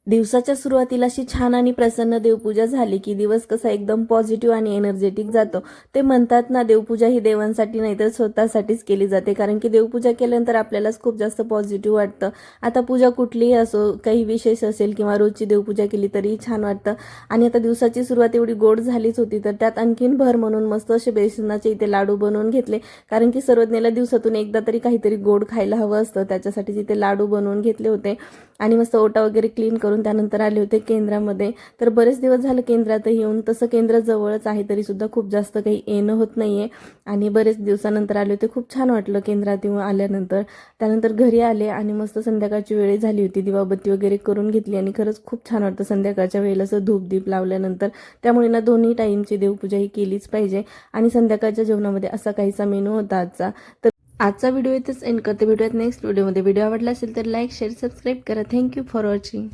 दिवसाच्या सुरुवातीला अशी छान आणि प्रसन्न देवपूजा झाली की दिवस कसा एकदम पॉझिटिव्ह आणि एनर्जेटिक जातो। ते म्हणतात ना, देवपूजा ही देवांसाठी नाही तर स्वतःसाठीच केली जाते, कारण की देवपूजा केल्यानंतर आपल्यालाच खूप जास्त पॉझिटिव्ह वाटतं। आता पूजा कुठलीही असो, काही विशेष असेल किंवा रोजची देवपूजा केली तरी छान वाटतं। आणि आता दिवसाची सुरुवात एवढी गोड झालीच होती, तर त्यात आणखीन भर म्हणून मस्त असे बेसनाचे इथे लाडू बनवून घेतले, कारण की सर्वज्ञाला दिवसातून एकदा तरी काहीतरी गोड खायला हवं असतं। त्याच्यासाठी तिथे लाडू बनवून घेतले होते आणि मस्त ओटा वगैरे क्लीन करून त्यानंतर आले होते केंद्रामध्ये। तर बरेच दिवस झाले केंद्रात येऊन, तसं केंद्र जवळच आहे तरी सुद्धा खूप जास्त काही येणं होत नाहीये आणि बरेच दिवसानंतर आले होते। खूप छान वाटलं केंद्रात येऊन आल्यानंतर। त्यानंतर घरी आले आणि मस्त संध्याकाळची वेळ झाली होती, दिवाबत्ती वगैरे करून घेतली आणि खरंच खूप छान वाटतं संध्याकाळच्या वेळेला असं धूपदीप लावल्यानंतर। त्यामुळे ना दोन्ही टाईमची देवपूजा ही केलीच पाहिजे। आणि संध्याकाळच्या जेवणामध्ये असा काहीसा मेनू होता आजचा। तर आजचा व्हिडिओ इथेच एंड करते। भेटूयात नेक्स्ट व्हिडिओमध्ये। व्हिडिओ आवडला असेल तर लाईक शेअर सबस्क्राईब करा। Thank you for watching.